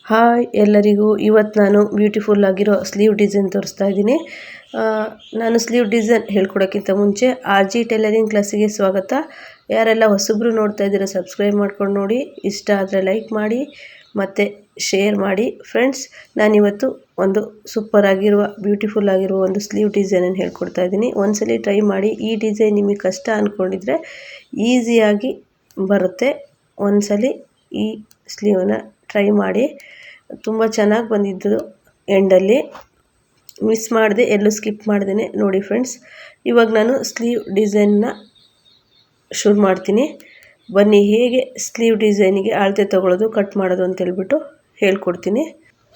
Hi ಎಲ್ಲರಿಗೂ ಇವತ್ತು ನಾನು ಬ್ಯೂಟಿಫುಲ್ ಆಗಿರೋ ಸ್ಲೀವ್ ಡಿಸೈನ್ ತೋರಿಸ್ತಾ ಇದ್ದೀನಿ. ನಾನು ಸ್ಲೀವ್ ಡಿಸೈನ್ ಹೇಳ್ಕೊಡೋಕ್ಕಿಂತ ಮುಂಚೆ RG ಟೈಲರಿಂಗ್ ಕ್ಲಾಸಿಗೆ ಸ್ವಾಗತ. ಯಾರೆಲ್ಲ ಹೊಸಬ್ರು ನೋಡ್ತಾ ಇದ್ದೀರಾ ಸಬ್ಸ್ಕ್ರೈಬ್ ಮಾಡ್ಕೊಂಡು ನೋಡಿ, ಇಷ್ಟ ಆದರೆ ಲೈಕ್ ಮಾಡಿ ಮತ್ತು ಶೇರ್ ಮಾಡಿ. ಫ್ರೆಂಡ್ಸ್, ನಾನಿವತ್ತು ಒಂದು ಸೂಪರ್ ಆಗಿರುವ ಬ್ಯೂಟಿಫುಲ್ ಆಗಿರುವ ಒಂದು ಸ್ಲೀವ್ ಡಿಸೈನನ್ನು ಹೇಳ್ಕೊಡ್ತಾ ಇದ್ದೀನಿ. ಒಂದ್ಸಲಿ ಟ್ರೈ ಮಾಡಿ. ಈ ಡಿಸೈನ್ ನಿಮಗೆ ಕಷ್ಟ ಅಂದ್ಕೊಂಡಿದ್ರೆ ಈಸಿಯಾಗಿ ಬರುತ್ತೆ. ಒಂದ್ಸಲಿ ಈ ಸ್ಲೀವನ್ನು ಟ್ರೈ ಮಾಡಿ. ತುಂಬ ಚೆನ್ನಾಗಿ ಬಂದಿದ್ದು ಎಂಡಲ್ಲಿ ಮಿಸ್ ಮಾಡಿದೆ, ಎಲ್ಲೂ ಸ್ಕಿಪ್ ಮಾಡ್ದೇ ನೋಡಿ ಫ್ರೆಂಡ್ಸ್. ಇವಾಗ ನಾನು ಸ್ಲೀವ್ ಡಿಸೈನ್ನ ಶುರು ಮಾಡ್ತೀನಿ. ಬನ್ನಿ ಹೇಗೆ ಸ್ಲೀವ್ ಡಿಸೈನಿಗೆ ಅಳತೆ ತೊಗೊಳ್ಳೋದು, ಕಟ್ ಮಾಡೋದು ಅಂತ ಹೇಳ್ಬಿಟ್ಟು ಹೇಳ್ಕೊಡ್ತೀನಿ.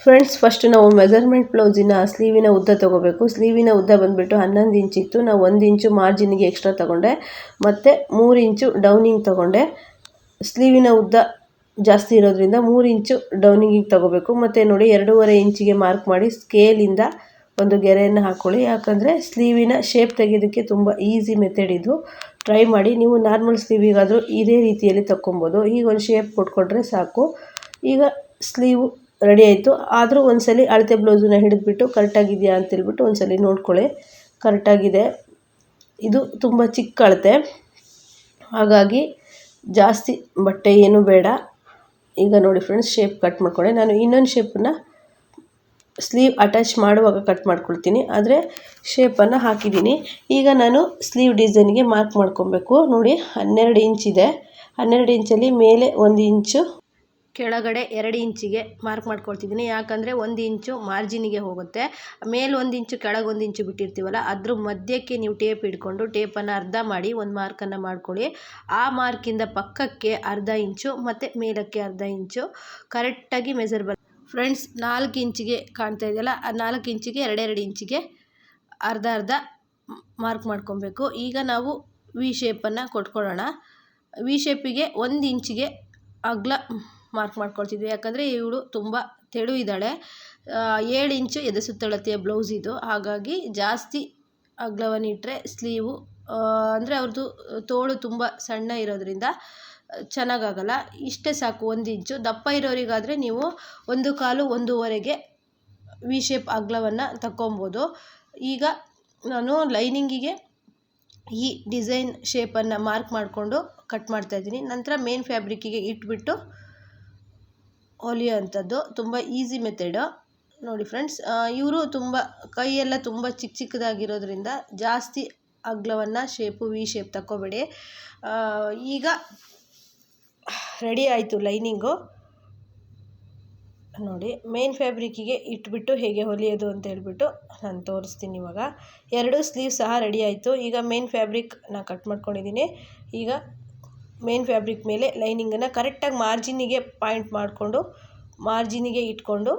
ಫ್ರೆಂಡ್ಸ್, ಫಸ್ಟ್ ನಾವು ಮೆಜರ್ಮೆಂಟ್ ಬ್ಲೌಸಿನ ಸ್ಲೀವಿನ ಉದ್ದ ತೊಗೋಬೇಕು. ಸ್ಲೀವಿನ ಉದ್ದ ಬಂದುಬಿಟ್ಟು 11 ಇಂಚಿತ್ತು. ನಾವು 1 ಇಂಚು ಮಾರ್ಜಿನಿಗೆ ಎಕ್ಸ್ಟ್ರಾ ತೊಗೊಂಡೆ ಮತ್ತು 3 ಇಂಚು ಡೌನಿಂಗ್ ತೊಗೊಂಡೆ. ಸ್ಲೀವಿನ ಉದ್ದ ಜಾಸ್ತಿ ಇರೋದ್ರಿಂದ 3 ಇಂಚು ಡೌನಿಂಗಿಗೆ ತೊಗೋಬೇಕು. ಮತ್ತು ನೋಡಿ 2.5 ಇಂಚಿಗೆ ಮಾರ್ಕ್ ಮಾಡಿ ಸ್ಕೇಲಿಂದ ಒಂದು ಗೆರೆಯನ್ನು ಹಾಕ್ಕೊಳ್ಳಿ. ಯಾಕಂದರೆ ಸ್ಲೀವಿನ ಶೇಪ್ ತೆಗೆಯೋದಕ್ಕೆ ತುಂಬ ಈಸಿ ಮೆಥಡ್ ಇದು. ಟ್ರೈ ಮಾಡಿ. ನೀವು ನಾರ್ಮಲ್ ಸ್ಲೀವಿಗಾದರೂ ಇದೇ ರೀತಿಯಲ್ಲಿ ತಗೊಬೋದು. ಈಗ ಒಂದು ಶೇಪ್ ಕೊಟ್ಕೊಂಡ್ರೆ ಸಾಕು. ಈಗ ಸ್ಲೀವು ರೆಡಿ ಆಯಿತು. ಆದರೂ ಒಂದ್ಸಲಿ ಅಳತೆ ಬ್ಲೌಸನ್ನ ಹಿಡಿದ್ಬಿಟ್ಟು ಕರೆಕ್ಟಾಗಿದೆಯಾ ಅಂತೇಳ್ಬಿಟ್ಟು ಒಂದ್ಸಲಿ ನೋಡ್ಕೊಳ್ಳಿ. ಕರೆಕ್ಟಾಗಿದೆ. ಇದು ತುಂಬ ಚಿಕ್ಕ ಅಳತೆ, ಹಾಗಾಗಿ ಜಾಸ್ತಿ ಬಟ್ಟೆ ಏನೂ ಬೇಡ. ಈಗ ನೋಡಿ ಫ್ರೆಂಡ್ಸ್, ಶೇಪ್ ಕಟ್ ಮಾಡ್ಕೊಳ್ಳಿ. ನಾನು ಇನ್ನೊಂದು ಶೇಪನ್ನು ಸ್ಲೀವ್ ಅಟ್ಯಾಚ್ ಮಾಡುವಾಗ ಕಟ್ ಮಾಡ್ಕೊಳ್ತೀನಿ, ಆದರೆ ಶೇಪನ್ನು ಹಾಕಿದ್ದೀನಿ. ಈಗ ನಾನು ಸ್ಲೀವ್ ಡಿಸೈನ್ಗೆ ಮಾರ್ಕ್ ಮಾಡ್ಕೊಬೇಕು. ನೋಡಿ 12 ಇಂಚಿದೆ. 12 ಇಂಚಲ್ಲಿ ಮೇಲೆ 1 ಇಂಚು, ಕೆಳಗಡೆ 2 ಇಂಚಿಗೆ ಮಾರ್ಕ್ ಮಾಡ್ಕೊಳ್ತಿದ್ದೀನಿ. ಯಾಕಂದರೆ 1 ಇಂಚು ಮಾರ್ಜಿನಿಗೆ ಹೋಗುತ್ತೆ. ಮೇಲೆ 1 ಇಂಚು, ಕೆಳಗೆ 1 ಇಂಚು ಬಿಟ್ಟಿರ್ತೀವಲ್ಲ, ಅದ್ರ ಮಧ್ಯಕ್ಕೆ ನೀವು ಟೇಪ್ ಹಿಡ್ಕೊಂಡು ಟೇಪನ್ನು ಅರ್ಧ ಮಾಡಿ ಒಂದು ಮಾರ್ಕನ್ನು ಮಾಡ್ಕೊಳ್ಳಿ. ಆ ಮಾರ್ಕಿಂದ ಪಕ್ಕಕ್ಕೆ ಅರ್ಧ ಇಂಚು ಮತ್ತು ಮೇಲಕ್ಕೆ ಅರ್ಧ ಇಂಚು ಕರೆಕ್ಟಾಗಿ ಮೆಜರ್ ಬರುತ್ತೆ. ಫ್ರೆಂಡ್ಸ್, 4 ಇಂಚಿಗೆ ಕಾಣ್ತಾ ಇದೆಯಲ್ಲ, ಆ 4 ಇಂಚಿಗೆ 2 ಇಂಚಿಗೆ ಅರ್ಧ ಅರ್ಧ ಮಾರ್ಕ್ ಮಾಡ್ಕೊಬೇಕು. ಈಗ ನಾವು ವಿ ಶೇಪನ್ನು ಕೊಟ್ಕೊಳ್ಳೋಣ. ವಿ ಶೇಪಿಗೆ 1 ಇಂಚಿಗೆ ಅಗಲ ಮಾರ್ಕ್ ಮಾಡ್ಕೊಳ್ತಿದ್ವಿ. ಯಾಕಂದರೆ ಇವಳು ತುಂಬ ತೆಳು ಇದ್ದಾಳೆ. 7 ಇಂಚು ಎದೆ ಸುತ್ತಳತೆಯ ಬ್ಲೌಸ್ ಇದು. ಹಾಗಾಗಿ ಜಾಸ್ತಿ ಅಗಲವನ್ನು ಇಟ್ಟರೆ ಸ್ಲೀವು ಅಂದರೆ ಅವ್ರದ್ದು ತೋಳು ತುಂಬ ಸಣ್ಣ ಇರೋದ್ರಿಂದ ಚೆನ್ನಾಗಾಗಲ್ಲ. ಇಷ್ಟೇ ಸಾಕು, 1 ಇಂಚು. ದಪ್ಪ ಇರೋರಿಗಾದರೆ ನೀವು 1/4, 1/2ಗೆ ವಿ ಶೇಪ್ ಅಗಲವನ್ನು ತಗೊಬೋದು. ಈಗ ನಾನು ಲೈನಿಂಗಿಗೆ ಈ ಡಿಸೈನ್ ಶೇಪನ್ನು ಮಾರ್ಕ್ ಮಾಡಿಕೊಂಡು ಕಟ್ ಮಾಡ್ತಾಯಿದ್ದೀನಿ. ನಂತರ ಮೇನ್ ಫ್ಯಾಬ್ರಿಕ್ಕಿಗೆ ಇಟ್ಬಿಟ್ಟು ಹೊಲಿಯೋ ಅಂಥದ್ದು. ತುಂಬ ಈಸಿ ಮೆಥಡು. ನೋಡಿ ಫ್ರೆಂಡ್ಸ್, ಇವರು ತುಂಬ ಕೈಯೆಲ್ಲ ತುಂಬ ಚಿಕ್ಕದಾಗಿರೋದ್ರಿಂದ ಜಾಸ್ತಿ ಅಗಲವನ್ನು ಶೇಪು ವಿ ಶೇಪ್ ತಗೋಬೇಡಿ. ಈಗ ರೆಡಿ ಆಯಿತು ಲೈನಿಂಗು. ನೋಡಿ, ಮೇನ್ ಫ್ಯಾಬ್ರಿಕ್ಕಿಗೆ ಇಟ್ಬಿಟ್ಟು ಹೇಗೆ ಹೊಲಿಯೋದು ಅಂತ ಹೇಳ್ಬಿಟ್ಟು ನಾನು ತೋರಿಸ್ತೀನಿ ಇವಾಗ. 2 ಸ್ಲೀವ್ ಸಹ ರೆಡಿ ಆಯಿತು. ಈಗ ಮೇನ್ ಫ್ಯಾಬ್ರಿಕ್ ನಾನು ಕಟ್ ಮಾಡ್ಕೊಂಡಿದ್ದೀನಿ. ಈಗ ಮೇನ್ ಫ್ಯಾಬ್ರಿಕ್ ಮೇಲೆ ಲೈನಿಂಗನ್ನು ಕರೆಕ್ಟಾಗಿ ಮಾರ್ಜಿನಿಗೆ ಪಾಯಿಂಟ್ ಮಾಡಿಕೊಂಡು ಮಾರ್ಜಿನಿಗೆ ಇಟ್ಕೊಂಡು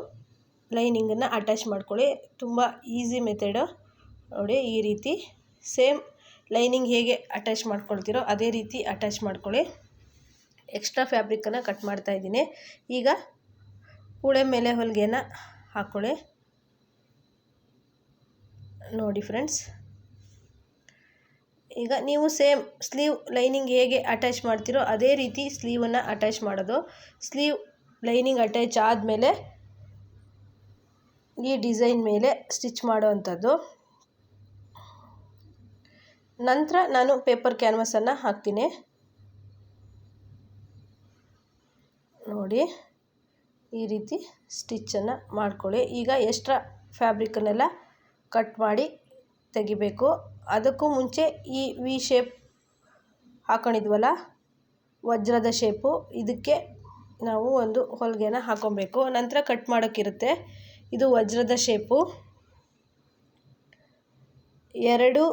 ಲೈನಿಂಗನ್ನು ಅಟ್ಯಾಚ್ ಮಾಡ್ಕೊಳ್ಳಿ. ತುಂಬ ಈಸಿ ಮೆಥಡು. ನೋಡಿ, ಈ ರೀತಿ ಸೇಮ್ ಲೈನಿಂಗ್ ಹೇಗೆ ಅಟ್ಯಾಚ್ ಮಾಡ್ಕೊಳ್ತೀರೋ ಅದೇ ರೀತಿ ಅಟ್ಯಾಚ್ ಮಾಡ್ಕೊಳ್ಳಿ. ಎಕ್ಸ್ಟ್ರಾ ಫ್ಯಾಬ್ರಿಕ್ಕನ್ನು ಕಟ್ ಮಾಡ್ತಾಯಿದ್ದೀನಿ. ಈಗ ಕೂಳೆ ಮೇಲೆ ಹೊಲಿಗೆನ ಹಾಕ್ಕೊಳ್ಳಿ. ನೋಡಿ ಫ್ರೆಂಡ್ಸ್, ಈಗ ನೀವು ಸೇಮ್ ಸ್ಲೀವ್ ಲೈನಿಂಗ್ ಹೇಗೆ ಅಟ್ಯಾಚ್ ಮಾಡ್ತೀರೋ ಅದೇ ರೀತಿ ಸ್ಲೀವನ್ನು ಅಟ್ಯಾಚ್ ಮಾಡೋದು. ಸ್ಲೀವ್ ಲೈನಿಂಗ್ ಅಟ್ಯಾಚ್ ಆದಮೇಲೆ ಈ ಡಿಸೈನ್ ಮೇಲೆ ಸ್ಟಿಚ್ ಮಾಡೋ ಅಂಥದ್ದು. ನಂತರ ನಾನು ಪೇಪರ್ ಕ್ಯಾನ್ವಸನ್ನು ಹಾಕ್ತೀನಿ. ನೋಡಿ, ಈ ರೀತಿ ಸ್ಟಿಚ್ಚನ್ನು ಮಾಡ್ಕೊಳ್ಳಿ. ಈಗ ಎಕ್ಸ್ಟ್ರಾ ಫ್ಯಾಬ್ರಿಕ್ಕನ್ನೆಲ್ಲ ಕಟ್ ಮಾಡಿ ತೆಗಿಬೇಕು. ಅದಕ್ಕೂ ಮುಂಚೆ ಈ ವಿ ಶೇಪ್ ಹಾಕೊಂಡಿದ್ವಲ್ಲ, ವಜ್ರದ ಶೇಪು, ಇದಕ್ಕೆ ನಾವು ಒಂದು ಹೊಲಿಗೆನ ಹಾಕೊಬೇಕು. ನಂತರ ಕಟ್ ಮಾಡೋಕ್ಕಿರುತ್ತೆ. ಇದು ವಜ್ರದ ಶೇಪು. 2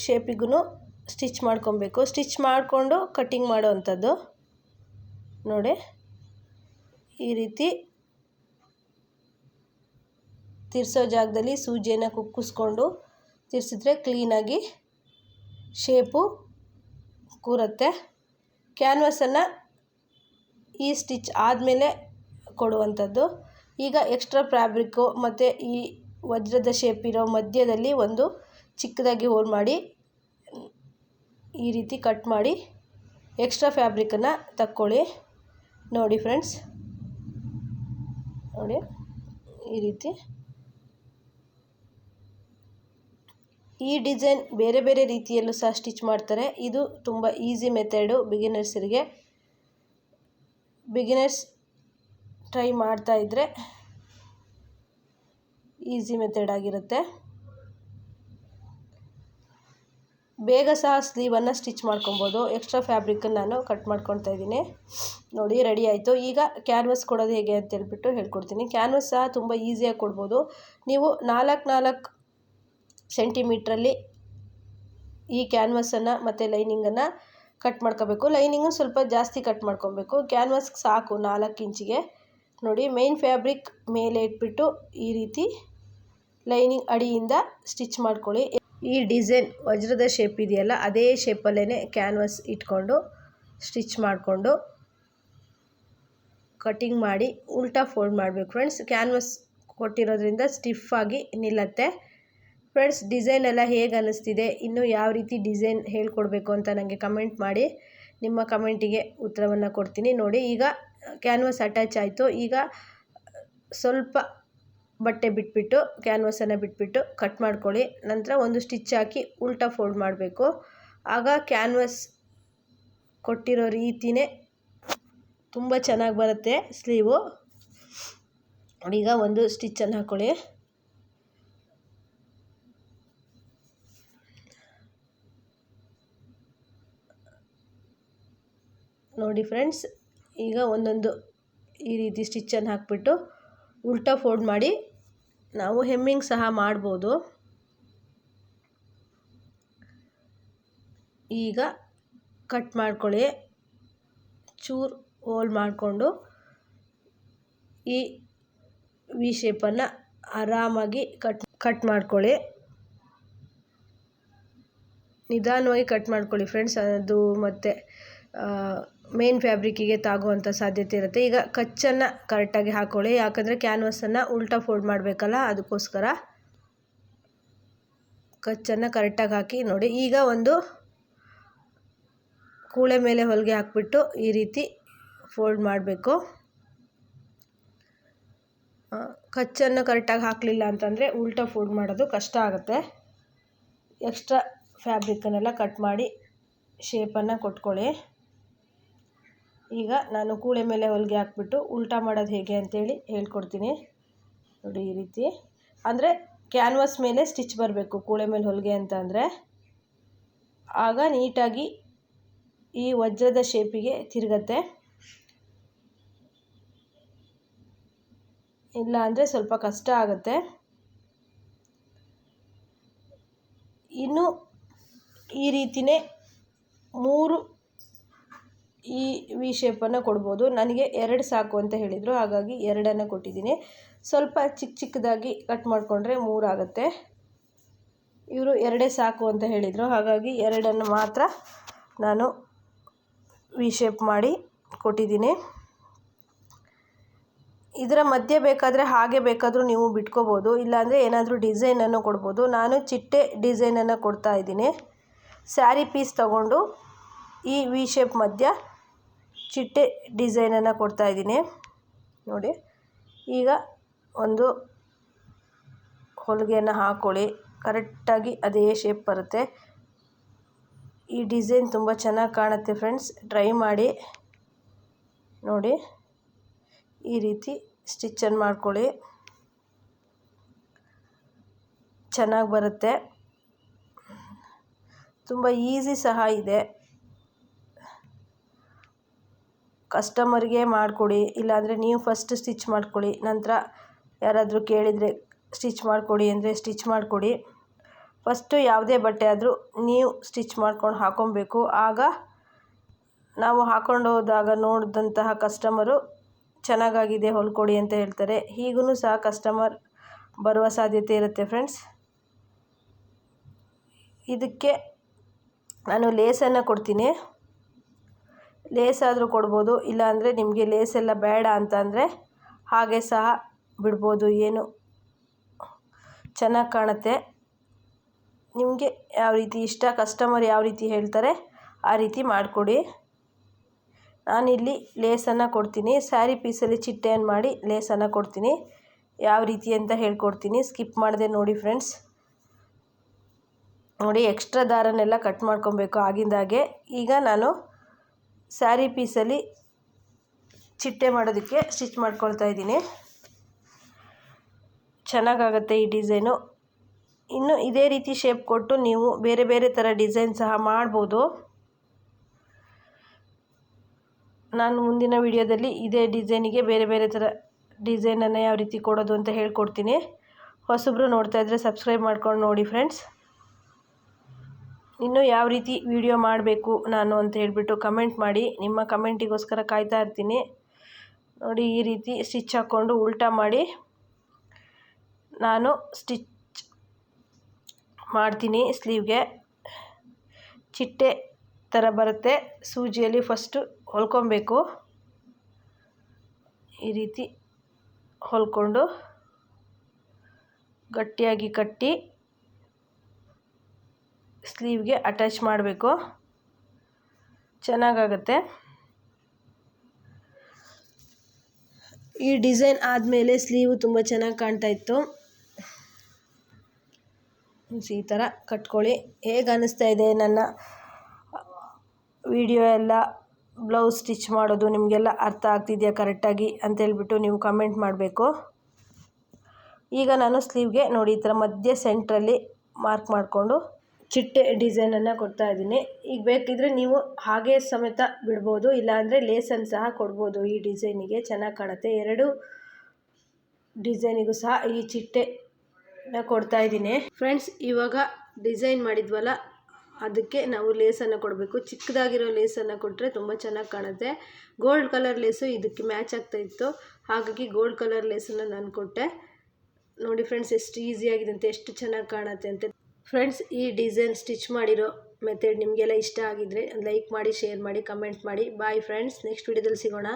ಶೇಪಿಗೂ ಸ್ಟಿಚ್ ಮಾಡ್ಕೊಬೇಕು. ಸ್ಟಿಚ್ ಮಾಡಿಕೊಂಡು ಕಟ್ಟಿಂಗ್ ಮಾಡೋ ಅಂಥದ್ದು. ನೋಡಿ, ಈ ರೀತಿ ತಿರ್ಸೋ ಜಾಗದಲ್ಲಿ ಸೂಜಿಯನ್ನು ಕುಕ್ಕಿಸ್ಕೊಂಡು ತಿರ್ಸಿದ್ರೆ ಕ್ಲೀನಾಗಿ ಶೇಪು ಕೂರುತ್ತೆ. ಕ್ಯಾನ್ವಸನ್ನು ಈ ಸ್ಟಿಚ್ ಆದಮೇಲೆ ಕೊಡುವಂಥದ್ದು. ಈಗ ಎಕ್ಸ್ಟ್ರಾ ಫ್ಯಾಬ್ರಿಕ್ಕು ಮತ್ತು ಈ ವಜ್ರದ ಶೇಪ್ ಇರೋ ಮಧ್ಯದಲ್ಲಿ ಒಂದು ಚಿಕ್ಕದಾಗಿ ಹೋಲ್ ಮಾಡಿ ಈ ರೀತಿ ಕಟ್ ಮಾಡಿ ಎಕ್ಸ್ಟ್ರಾ ಫ್ಯಾಬ್ರಿಕ್ಕನ್ನು ತಕ್ಕೊಳ್ಳಿ. ನೋಡಿ ಫ್ರೆಂಡ್ಸ್, ನೋಡಿ ಈ ರೀತಿ. ಈ ಡಿಸೈನ್ ಬೇರೆ ಬೇರೆ ರೀತಿಯಲ್ಲೂ ಸಹ ಸ್ಟಿಚ್ ಮಾಡ್ತಾರೆ. ಇದು ತುಂಬ ಈಸಿ ಮೆಥಡು. ಬಿಗಿನರ್ಸ್ ಟ್ರೈ ಮಾಡ್ತಾ ಇದ್ದರೆ ಈಸಿ ಮೆಥಡ್ ಆಗಿರುತ್ತೆ. ಬೇಗ ಸಹ ಸ್ಲೀವನ್ನು ಸ್ಟಿಚ್ ಮಾಡ್ಕೊಬೋದು. ಎಕ್ಸ್ಟ್ರಾ ಫ್ಯಾಬ್ರಿಕನ್ನು ನಾನು ಕಟ್ ಮಾಡ್ಕೊತಾ ಇದ್ದೀನಿ. ನೋಡಿ ರೆಡಿ ಆಯಿತು. ಈಗ ಕ್ಯಾನ್ವಸ್ ಕೊಡೋದು ಹೇಗೆ ಅಂತ ಹೇಳ್ಬಿಟ್ಟು ಹೇಳ್ಕೊಡ್ತೀನಿ. ಕ್ಯಾನ್ವಸ್ ಸಹ ತುಂಬ ಈಸಿಯಾಗಿ ಕೊಡ್ಬೋದು. ನೀವು 4 ಸೆಂಟಿಮೀಟ್ರಲ್ಲಿ ಈ ಕ್ಯಾನ್ವಸನ್ನು ಮತ್ತು ಲೈನಿಂಗನ್ನು ಕಟ್ ಮಾಡ್ಕೋಬೇಕು. ಲೈನಿಂಗು ಸ್ವಲ್ಪ ಜಾಸ್ತಿ ಕಟ್ ಮಾಡ್ಕೊಬೇಕು. ಕ್ಯಾನ್ವಸ್ಗೆ ಸಾಕು 4 ಇಂಚಿಗೆ. ನೋಡಿ ಮೇನ್ ಫ್ಯಾಬ್ರಿಕ್ ಮೇಲೆ ಇಟ್ಬಿಟ್ಟು ಈ ರೀತಿ ಲೈನಿಂಗ್ ಅಡಿಯಿಂದ ಸ್ಟಿಚ್ ಮಾಡ್ಕೊಳ್ಳಿ. ಈ ಡಿಸೈನ್ ವಜ್ರದ ಶೇಪ್ ಇದೆಯಲ್ಲ, ಅದೇ ಶೇಪಲ್ಲೇ ಕ್ಯಾನ್ವಸ್ ಇಟ್ಕೊಂಡು ಸ್ಟಿಚ್ ಮಾಡಿಕೊಂಡು ಕಟಿಂಗ್ ಮಾಡಿ ಉಲ್ಟಾ ಫೋಲ್ಡ್ ಮಾಡಬೇಕು ಫ್ರೆಂಡ್ಸ್. ಕ್ಯಾನ್ವಸ್ ಕೊಟ್ಟಿರೋದ್ರಿಂದ ಸ್ಟಿಫಾಗಿ ನಿಲ್ಲತ್ತೆ. ಫ್ರೆಂಡ್ಸ್, ಡಿಸೈನ್ ಎಲ್ಲ ಹೇಗೆ ಅನ್ನಿಸ್ತಿದೆ, ಇನ್ನೂ ಯಾವ ರೀತಿ ಡಿಸೈನ್ ಹೇಳ್ಕೊಡ್ಬೇಕು ಅಂತ ನನಗೆ ಕಮೆಂಟ್ ಮಾಡಿ. ನಿಮ್ಮ ಕಮೆಂಟಿಗೆ ಉತ್ತರವನ್ನು ಕೊಡ್ತೀನಿ. ನೋಡಿ ಈಗ ಕ್ಯಾನ್ವಸ್ ಅಟ್ಯಾಚ್ ಆಯಿತು. ಈಗ ಸ್ವಲ್ಪ ಬಟ್ಟೆ ಬಿಟ್ಬಿಟ್ಟು ಕ್ಯಾನ್ವಸನ್ನು ಬಿಟ್ಬಿಟ್ಟು ಕಟ್ ಮಾಡ್ಕೊಳ್ಳಿ. ನಂತರ ಒಂದು ಸ್ಟಿಚ್ ಹಾಕಿ ಉಲ್ಟಾ ಫೋಲ್ಡ್ ಮಾಡಬೇಕು. ಆಗ ಕ್ಯಾನ್ವಸ್ ಕೊಟ್ಟಿರೋ ರೀತಿಯೇ ತುಂಬ ಚೆನ್ನಾಗಿ ಬರುತ್ತೆ ಸ್ಲೀವು. ಈಗ ಒಂದು ಸ್ಟಿಚ್ಚನ್ನು ಹಾಕ್ಕೊಳ್ಳಿ. ನೋಡಿ ಫ್ರೆಂಡ್ಸ್, ಈಗ ಒಂದೊಂದು ಈ ರೀತಿ ಸ್ಟಿಚ್ಚನ್ನು ಹಾಕ್ಬಿಟ್ಟು ಉಲ್ಟಾ ಫೋಲ್ಡ್ ಮಾಡಿ ನಾವು ಹೆಮ್ಮಿಂಗ್ ಸಹ ಮಾಡ್ಬೋದು. ಈಗ ಕಟ್ ಮಾಡ್ಕೊಳ್ಳಿ. ಚೂರು ಹೋಲ್ ಮಾಡಿಕೊಂಡು ಈ ವಿ ಶೇಪನ್ನು ಆರಾಮಾಗಿ ಕಟ್ ಮಾಡ್ಕೊಳ್ಳಿ. ನಿಧಾನವಾಗಿ ಕಟ್ ಮಾಡ್ಕೊಳ್ಳಿ ಫ್ರೆಂಡ್ಸ್. ಅದು ಮತ್ತು ಮೇನ್ ಫ್ಯಾಬ್ರಿಕ್ಕಿಗೆ ತಾಗುವಂಥ ಸಾಧ್ಯತೆ ಇರುತ್ತೆ. ಈಗ ಕಚ್ಚನ್ನು ಕರೆಕ್ಟಾಗಿ ಹಾಕ್ಕೊಳ್ಳಿ. ಯಾಕಂದರೆ ಕ್ಯಾನ್ವಸನ್ನು ಉಲ್ಟಾ ಫೋಲ್ಡ್ ಮಾಡಬೇಕಲ್ಲ, ಅದಕ್ಕೋಸ್ಕರ ಕಚ್ಚನ್ನು ಕರೆಕ್ಟಾಗಿ ಹಾಕಿ. ನೋಡಿ ಈಗ ಒಂದು ಕೂಳೆ ಮೇಲೆ ಹೊಲಿಗೆ ಹಾಕ್ಬಿಟ್ಟು ಈ ರೀತಿ ಫೋಲ್ಡ್ ಮಾಡಬೇಕು. ಕಚ್ಚನ್ನು ಕರೆಕ್ಟಾಗಿ ಹಾಕಲಿಲ್ಲ ಅಂತಂದರೆ ಉಲ್ಟಾ ಫೋಲ್ಡ್ ಮಾಡೋದು ಕಷ್ಟ ಆಗುತ್ತೆ. ಎಕ್ಸ್ಟ್ರಾ ಫ್ಯಾಬ್ರಿಕ್ಕನ್ನೆಲ್ಲ ಕಟ್ ಮಾಡಿ ಶೇಪನ್ನು ಕೊಟ್ಕೊಳ್ಳಿ. ಈಗ ನಾನು ಕೂಳೆ ಮೇಲೆ ಹೊಲಿಗೆ ಹಾಕ್ಬಿಟ್ಟು ಉಲ್ಟಾ ಮಾಡೋದು ಹೇಗೆ ಅಂತೇಳಿ ಹೇಳ್ಕೊಡ್ತೀನಿ. ನೋಡಿ ಈ ರೀತಿ. ಅಂದರೆ ಕ್ಯಾನ್ವಸ್ ಮೇಲೆ ಸ್ಟಿಚ್ ಬರಬೇಕು ಕೂಳೆ ಮೇಲೆ ಹೊಲಿಗೆ ಅಂತ ಅಂದರೆ. ಆಗ ನೀಟಾಗಿ ಈ ವಜ್ರದ ಶೇಪಿಗೆ ತಿರುಗತ್ತೆ. ಇಲ್ಲ ಅಂದರೆ ಸ್ವಲ್ಪ ಕಷ್ಟ ಆಗುತ್ತೆ. ಇನ್ನು ಈ ರೀತಿಯೇ 3 ಈ ವಿ ಶೇಪನ್ನು ಕೊಡ್ಬೋದು. ನನಗೆ 2 ಸಾಕು ಅಂತ ಹೇಳಿದರು, ಹಾಗಾಗಿ 2 ಕೊಟ್ಟಿದ್ದೀನಿ. ಸ್ವಲ್ಪ ಚಿಕ್ಕದಾಗಿ ಕಟ್ ಮಾಡಿಕೊಂಡ್ರೆ 3 ಆಗುತ್ತೆ. ಇವರು 2 ಸಾಕು ಅಂತ ಹೇಳಿದರು, ಹಾಗಾಗಿ 2 ಮಾತ್ರ ನಾನು ವಿ ಶೇಪ್ ಮಾಡಿ ಕೊಟ್ಟಿದ್ದೀನಿ. ಇದರ ಮಧ್ಯೆ ಬೇಕಾದರೆ ಹಾಗೆ ಬೇಕಾದರೂ ನೀವು ಬಿಟ್ಕೋಬೋದು. ಇಲ್ಲಾಂದರೆ ಏನಾದರೂ ಡಿಸೈನನ್ನು ಕೊಡ್ಬೋದು. ನಾನು ಚಿಟ್ಟೆ ಡಿಸೈನನ್ನು ಕೊಡ್ತಾ ಇದ್ದೀನಿ. ಸ್ಯಾರಿ ಪೀಸ್ ತಗೊಂಡು ಈ ವಿ ಶೇಪ್ ಮಧ್ಯ ಚಿಟ್ಟೆ ಡಿಸೈನನ್ನು ಕೊಡ್ತಾ ಇದ್ದೀನಿ. ನೋಡಿ ಈಗ ಒಂದು ಹೊಲಿಗೆಯನ್ನು ಹಾಕ್ಕೊಳ್ಳಿ. ಕರೆಕ್ಟಾಗಿ ಅದೇ ಶೇಪ್ ಬರುತ್ತೆ. ಈ ಡಿಸೈನ್ ತುಂಬ ಚೆನ್ನಾಗಿ ಕಾಣುತ್ತೆ ಫ್ರೆಂಡ್ಸ್. ಟ್ರೈ ಮಾಡಿ ನೋಡಿ. ಈ ರೀತಿ ಸ್ಟಿಚ್ಚನ್ನು ಮಾಡ್ಕೊಳ್ಳಿ, ಚೆನ್ನಾಗಿ ಬರುತ್ತೆ. ತುಂಬ ಈಸಿ ಸಹ ಇದೆ. ಕಸ್ಟಮರ್ಗೆ ಮಾಡಿಕೊಡಿ, ಇಲ್ಲಾಂದರೆ ನೀವು ಫಸ್ಟ್ ಸ್ಟಿಚ್ ಮಾಡ್ಕೊಳ್ಳಿ. ನಂತರ ಯಾರಾದರೂ ಕೇಳಿದರೆ ಸ್ಟಿಚ್ ಮಾಡಿಕೊಡಿ ಅಂದರೆ ಸ್ಟಿಚ್ ಮಾಡಿಕೊಡಿ. ಫಸ್ಟು ಯಾವುದೇ ಬಟ್ಟೆ ಆದರೂ ನೀವು ಸ್ಟಿಚ್ ಮಾಡ್ಕೊಂಡು ಹಾಕ್ಕೊಬೇಕು. ಆಗ ನಾವು ಹಾಕ್ಕೊಂಡು ಹೋದಾಗ ನೋಡಿದಂತಹ ಕಸ್ಟಮರು ಚೆನ್ನಾಗಾಗಿದೆ ಹೊಲ್ಕೊಡಿ ಅಂತ ಹೇಳ್ತಾರೆ. ಹೀಗೂ ಸಹ ಕಸ್ಟಮರ್ ಬರುವ ಸಾಧ್ಯತೆ ಇರುತ್ತೆ ಫ್ರೆಂಡ್ಸ್. ಇದಕ್ಕೆ ನಾನು ಲೇಸನ್ನು ಕೊಡ್ತೀನಿ. ಲೇಸ್ ಆದರೂ ಕೊಡ್ಬೋದು. ಇಲ್ಲಾಂದರೆ ನಿಮಗೆ ಲೇಸ್ ಎಲ್ಲ ಬೇಡ ಅಂತಂದರೆ ಹಾಗೆ ಸಹ ಬಿಡ್ಬೋದು. ಏನು ಚೆನ್ನಾಗಿ ಕಾಣುತ್ತೆ. ನಿಮಗೆ ಯಾವ ರೀತಿ ಇಷ್ಟ, ಕಸ್ಟಮರ್ ಯಾವ ರೀತಿ ಹೇಳ್ತಾರೆ ಆ ರೀತಿ ಮಾಡಿಕೊಡಿ. ನಾನಿಲ್ಲಿ ಲೇಸನ್ನು ಕೊಡ್ತೀನಿ. ಸ್ಯಾರಿ ಪೀಸಲ್ಲಿ ಚಿಟ್ಟೆಯನ್ನು ಮಾಡಿ ಲೇಸನ್ನು ಕೊಡ್ತೀನಿ. ಯಾವ ರೀತಿ ಅಂತ ಹೇಳ್ಕೊಡ್ತೀನಿ, ಸ್ಕಿಪ್ ಮಾಡದೆ ನೋಡಿ ಫ್ರೆಂಡ್ಸ್. ನೋಡಿ, ಎಕ್ಸ್ಟ್ರಾ ದಾರನೆಲ್ಲ ಕಟ್ ಮಾಡ್ಕೊಬೇಕು ಆಗಿಂದಾಗೆ. ಈಗ ನಾನು ಸ್ಯಾರಿ ಪೀಸಲ್ಲಿ ಚಿಟ್ಟೆ ಮಾಡೋದಕ್ಕೆ ಸ್ಟಿಚ್ ಮಾಡ್ಕೊಳ್ತಾ ಇದ್ದೀನಿ. ಚೆನ್ನಾಗಾಗತ್ತೆ ಈ ಡಿಸೈನು. ಇನ್ನು ಇದೇ ರೀತಿ ಶೇಪ್ ಕೊಟ್ಟು ನೀವು ಬೇರೆ ಬೇರೆ ಥರ ಡಿಸೈನ್ ಸಹ ಮಾಡ್ಬೋದು. ನಾನು ಮುಂದಿನ ವಿಡಿಯೋದಲ್ಲಿ ಇದೇ ಡಿಸೈನಿಗೆ ಬೇರೆ ಬೇರೆ ಥರ ಡಿಸೈನನ್ನು ಯಾವ ರೀತಿ ಕೊಡೋದು ಅಂತ ಹೇಳ್ಕೊಡ್ತೀನಿ. ಹೊಸಬ್ರು ನೋಡ್ತಾ ಇದ್ದರೆ ಸಬ್ಸ್ಕ್ರೈಬ್ ಮಾಡ್ಕೊಂಡು ನೋಡಿ ಫ್ರೆಂಡ್ಸ್. ಇನ್ನು ಯಾವ ರೀತಿ ವಿಡಿಯೋ ಮಾಡಬೇಕು ನಾನು ಅಂತ ಹೇಳಿಬಿಟ್ಟು ಕಮೆಂಟ್ ಮಾಡಿ. ನಿಮ್ಮ ಕಮೆಂಟಿಗೋಸ್ಕರ ಕಾಯ್ತಾ ಇರ್ತೀನಿ. ನೋಡಿ, ಈ ರೀತಿ ಸ್ಟಿಚ್ ಹಾಕ್ಕೊಂಡು ಉಲ್ಟಾ ಮಾಡಿ ನಾನು ಸ್ಟಿಚ್ ಮಾಡ್ತೀನಿ. ಸ್ಲೀವ್ಗೆ ಚಿಟ್ಟೆ ಥರ ಬರುತ್ತೆ. ಸೂಜಿಯಲ್ಲಿ ಫಸ್ಟು ಹೊಲ್ಕೊಬೇಕು. ಈ ರೀತಿ ಹೊಲ್ಕೊಂಡು ಗಟ್ಟಿಯಾಗಿ ಕಟ್ಟಿ ಸ್ಲೀವ್ಗೆ ಅಟ್ಯಾಚ್ ಮಾಡಬೇಕು. ಚೆನ್ನಾಗಾಗತ್ತೆ. ಈ ಡಿಸೈನ್ ಆದಮೇಲೆ ಸ್ಲೀವು ತುಂಬ ಚೆನ್ನಾಗಿ ಕಾಣ್ತಾ ಇತ್ತು. ಈ ಥರ ಕಟ್ಕೊಳ್ಳಿ. ಹೇಗೆ ಅನ್ನಿಸ್ತಾ ಇದೆ ನನ್ನ ವಿಡಿಯೋ ಎಲ್ಲ, ಬ್ಲೌಸ್ ಸ್ಟಿಚ್ ಮಾಡೋದು ನಿಮಗೆಲ್ಲ ಅರ್ಥ ಆಗ್ತಿದೆಯಾ ಕರೆಕ್ಟಾಗಿ ಅಂತೇಳ್ಬಿಟ್ಟು ನೀವು ಕಮೆಂಟ್ ಮಾಡಬೇಕು. ಈಗ ನಾನು ಸ್ಲೀವ್ಗೆ ನೋಡಿ ಈ ಥರ ಮಧ್ಯ ಸೆಂಟ್ರಲ್ಲಿ ಮಾರ್ಕ್ ಮಾಡಿಕೊಂಡು ಚಿಟ್ಟೆ ಡಿಸೈನನ್ನು ಕೊಡ್ತಾ ಇದ್ದೀನಿ. ಈಗ ಬೇಕಿದ್ರೆ ನೀವು ಹಾಗೆ ಸಮೇತ ಬಿಡ್ಬೋದು, ಇಲ್ಲಾಂದರೆ ಲೇಸನ್ನು ಸಹ ಕೊಡ್ಬೋದು. ಈ ಡಿಸೈನಿಗೆ ಚೆನ್ನಾಗಿ ಕಾಣುತ್ತೆ. ಎರಡು ಡಿಸೈನಿಗೂ ಸಹ ಈ ಚಿಟ್ಟೆನ ಕೊಡ್ತಾ ಇದ್ದೀನಿ ಫ್ರೆಂಡ್ಸ್. ಇವಾಗ ಡಿಸೈನ್ ಮಾಡಿದ್ವಲ್ಲ, ಅದಕ್ಕೆ ನಾವು ಲೇಸನ್ನು ಕೊಡಬೇಕು. ಚಿಕ್ಕದಾಗಿರೋ ಲೇಸನ್ನು ಕೊಟ್ಟರೆ ತುಂಬ ಚೆನ್ನಾಗಿ ಕಾಣುತ್ತೆ. ಗೋಲ್ಡ್ ಕಲರ್ ಲೇಸು ಇದಕ್ಕೆ ಮ್ಯಾಚ್ ಆಗ್ತಾಯಿತ್ತು, ಹಾಗಾಗಿ ಗೋಲ್ಡ್ ಕಲರ್ ಲೇಸನ್ನು ನಾನು ಕೊಟ್ಟೆ. ನೋಡಿ ಫ್ರೆಂಡ್ಸ್, ಎಷ್ಟು ಈಸಿಯಾಗಿದೆ ಅಂತ, ಎಷ್ಟು ಚೆನ್ನಾಗಿ ಕಾಣುತ್ತೆ ಅಂತ. ಫ್ರೆಂಡ್ಸ್, ಈ ಡಿಸೈನ್ ಸ್ಟಿಚ್ ಮಾಡಿರೋ ಮೆಥಡ್ ನಿಮಗೆಲ್ಲ ಇಷ್ಟ ಆಗಿದ್ದರೆ ಲೈಕ್ ಮಾಡಿ, ಶೇರ್ ಮಾಡಿ, ಕಮೆಂಟ್ ಮಾಡಿ. ಬಾಯ್ ಫ್ರೆಂಡ್ಸ್, ನೆಕ್ಸ್ಟ್ ವಿಡಿಯೋದಲ್ಲಿ ಸಿಗೋಣ.